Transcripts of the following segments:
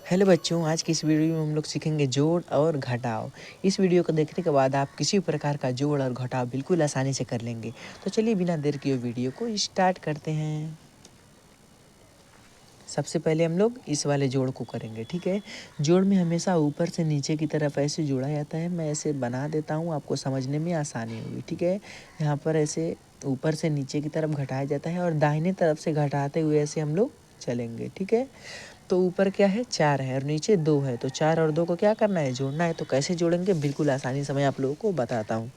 Hello बच्चों, आज की इस वीडियो में हम लोग सीखेंगे जोड़ और घटाव। इस वीडियो को देखने के बाद आप किसी प्रकार का जोड़ और घटाव बिल्कुल आसानी से कर लेंगे। तो चलिए बिना देर किए वीडियो को स्टार्ट करते हैं। सबसे पहले हम लोग इस वाले जोड़ को करेंगे, ठीक है। जोड़ में हमेशा ऊपर से नीचे की तरफ ऐसे जोड़ा जाता है। मैं ऐसे बना देता हूँ, आपको समझने में आसानी होगी, ठीक है। यहाँ पर ऐसे ऊपर से नीचे की तरफ घटाया जाता है और दाहिने तरफ से घटाते हुए ऐसे हम लोग चलेंगे, ठीक है। तो ऊपर क्या है, 4 है और नीचे 2 है। तो 4 और 2 को क्या करना है, जोड़ना है। तो कैसे जोड़ेंगे, बिल्कुल आसानी से मैं आप लोगों को बताता हूँ।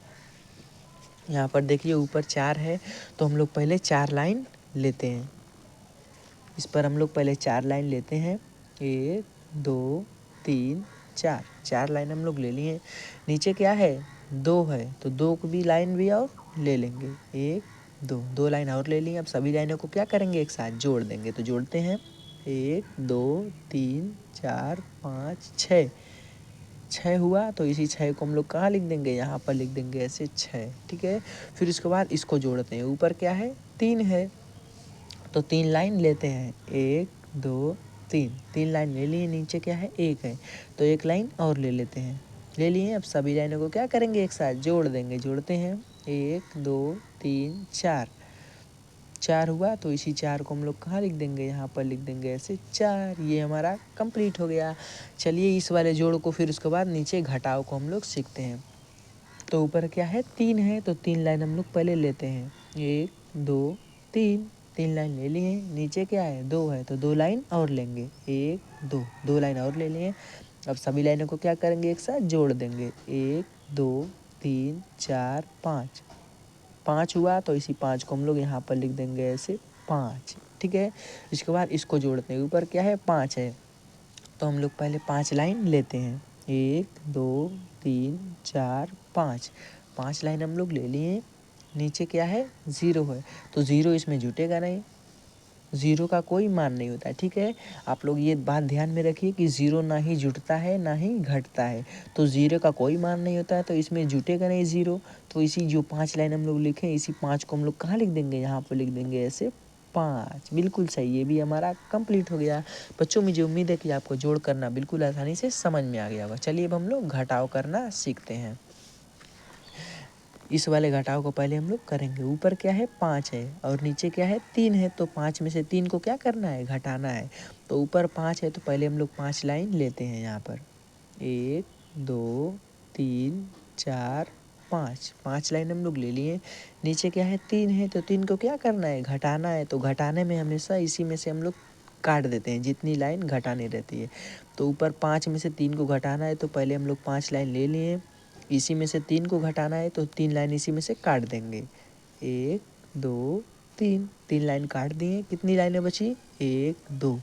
यहाँ पर देखिए ऊपर 4 है, तो हम लोग पहले 4 लाइन लेते हैं। इस पर हम लोग पहले 4 लाइन लेते हैं। 1 2 3 4, 4 लाइन हम लोग ले लिए। नीचे क्या है, 2 है, तो 2 को भी लाइन भी और ले लेंगे। 1 2, 2 लाइन और ले लिए। अब सभी लाइनों को क्या करेंगे, एक साथ जोड़ देंगे। तो जोड़ते हैं, 1 2 3 4 5 6, 6 हुआ। तो इसी 6 को हम लोग कहाँ लिख देंगे, यहाँ पर लिख देंगे ऐसे 6, ठीक है। फिर इसके बाद इसको जोड़ते हैं। ऊपर क्या है, 3 है, तो 3 लाइन लेते हैं। 1 2 3, 3 लाइन ले लिए। नीचे क्या है, 1 है, तो 1 लाइन और ले लेते हैं। ले लिए। अब सभी लाइनों को क्या करेंगे, एक साथ जोड़ देंगे। जोड़ते हैं, 1 2 3 4, 4 हुआ। तो इसी 4 को हम लोग कहाँ लिख देंगे, यहाँ पर लिख देंगे ऐसे 4। ये हमारा कंप्लीट हो गया। चलिए इस वाले जोड़ को फिर उसके बाद नीचे घटाव को हम लोग सीखते हैं। तो ऊपर क्या है, 3 है, तो 3 लाइन हम लोग पहले लेते हैं। 1 2 3, 3 लाइन ले लिए। नीचे क्या है, 2 है, तो 2 लाइन और लेंगे। 1 2, 2 लाइन और ले लिए। अब सभी लाइनों को क्या करेंगे, एक साथ जोड़ देंगे। 1 2 3 4 5, 5 हुआ। तो इसी 5 को हम लोग यहाँ पर लिख देंगे ऐसे 5, ठीक है। इसके बाद इसको जोड़ते हैं। ऊपर क्या है, 5 है, तो हम लोग पहले 5 लाइन लेते हैं। 1 2 3 4 5, 5 लाइन हम लोग ले लिए। नीचे क्या है, 0 है, तो 0 इसमें जुटेगा नहीं। 0 का कोई मान नहीं होता है, ठीक है। आप लोग ये बात ध्यान में रखिए कि 0 ना ही जुटता है ना ही घटता है। तो 0 का कोई मान नहीं होता है, तो इसमें जुटेगा नहीं 0। तो इसी जो 5 लाइन हम लोग लिखे, इसी 5 को हम लोग कहाँ लिख देंगे, यहाँ पर लिख देंगे ऐसे 5। बिल्कुल सही, ये भी हमारा कंप्लीट हो गया। बच्चों, मुझे उम्मीद है कि आपको जोड़ करना बिल्कुल आसानी से समझ में आ गया होगा। चलिए अब हम लोग घटाव करना सीखते हैं। इस वाले घटाव को पहले हम लोग करेंगे। ऊपर क्या है, 5 है और नीचे क्या है, 3 है। तो 5 में से 3 को क्या करना है, घटाना है। तो ऊपर 5 है, तो पहले हम लोग 5 लाइन लेते हैं। यहाँ पर 1 2 3 4 5, 5 लाइन हम लोग ले लिए। नीचे क्या है, 3 है, तो 3 को क्या करना है, घटाना है। तो घटाने में हमेशा इसी में से हम लोग काट देते हैं, जितनी लाइन घटानी रहती है। तो ऊपर 5 में से 3 को घटाना है, तो पहले हम लोग 5 लाइन ले लिए। इसी में से 3 को घटाना है, तो 3 लाइन इसी में से काट देंगे। 1 2 3, 3 लाइन काट दिए। कितनी लाइनें बची, 1 2,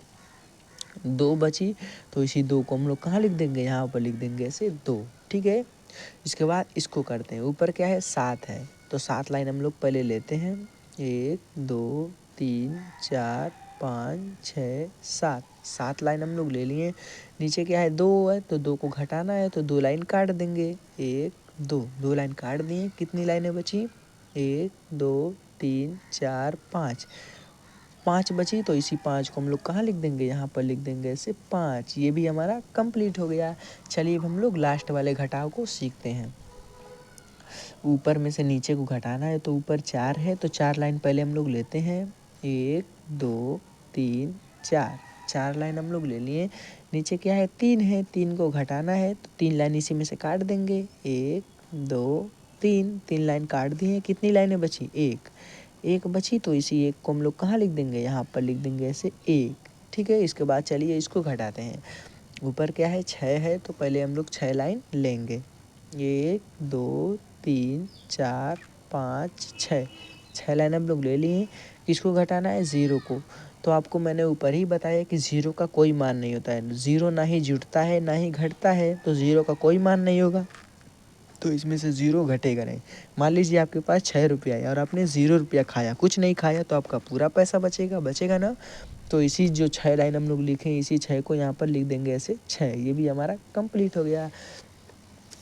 2 बची। तो इसी 2 को हम लोग कहाँ लिख देंगे, यहाँ पर लिख देंगे ऐसे 2, ठीक है। इसके बाद इसको करते हैं। ऊपर क्या है, 7 है, तो 7 लाइन हम लोग पहले लेते हैं। 1 2 3 4 5 6 7, 7 लाइन हम लोग ले लिए। नीचे क्या है, 2 है, तो 2 को घटाना है, तो 2 लाइन काट देंगे। 1 2, 2 लाइन काट दिए। कितनी लाइनें बची, 1 2 3 4 5, 5 बची। तो इसी 5 को हम लोग कहाँ लिख देंगे, यहाँ पर लिख देंगे ऐसे 5। ये भी हमारा कंप्लीट हो गया। चलिए अब हम लोग लास्ट वाले घटाव को सीखते हैं। ऊपर में से नीचे को घटाना है, तो ऊपर 4 है, तो 4 लाइन पहले हम लोग लेते हैं। 1 2 3 4, 4 लाइन हम लोग ले लिए। नीचे क्या है, 3 है, 3 को घटाना है, तो 3 लाइन इसी में से काट देंगे। 1 2 3, 3 लाइन काट दिए। कितनी लाइनें बची, 1 बची। तो इसी 1 को हम लोग कहाँ लिख देंगे, यहाँ पर लिख देंगे ऐसे 1, ठीक है। इसके बाद चलिए इसको घटाते हैं। ऊपर क्या है, 6 है, तो पहले हम लोग 6 लाइन लेंगे। 1 2 3 4 5 6, 6 लाइन हम लोग ले लिए। किसको घटाना है, 0 को। तो आपको मैंने ऊपर ही बताया कि 0 का कोई मान नहीं होता है। 0 ना ही जुटता है ना ही घटता है, तो 0 का कोई मान नहीं होगा, तो इसमें से 0 घटेगा नहीं। मान लीजिए आपके पास 6 रुपया है और आपने 0 रुपया खाया, कुछ नहीं खाया, तो आपका पूरा पैसा बचेगा ना। तो इसी जो 6 लाइन हम लोग लिखे, इसी 6 को यहाँ पर लिख देंगे ऐसे 6। ये भी हमारा कंप्लीट हो गया।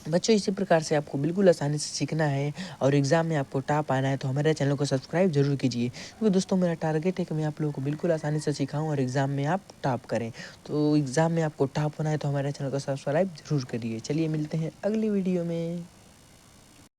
बच्चों इसी प्रकार से आपको बिल्कुल आसानी से सीखना है और एग्ज़ाम में आपको टॉप आना है तो हमारे चैनल को सब्सक्राइब ज़रूर कीजिए, क्योंकि दोस्तों मेरा टारगेट है कि मैं आप लोगों को बिल्कुल आसानी से सिखाऊं और एग्ज़ाम में आप टॉप करें। तो एग्ज़ाम में आपको टॉप होना है तो हमारे चैनल को सब्सक्राइब ज़रूर करिए। चलिए मिलते हैं अगली वीडियो में।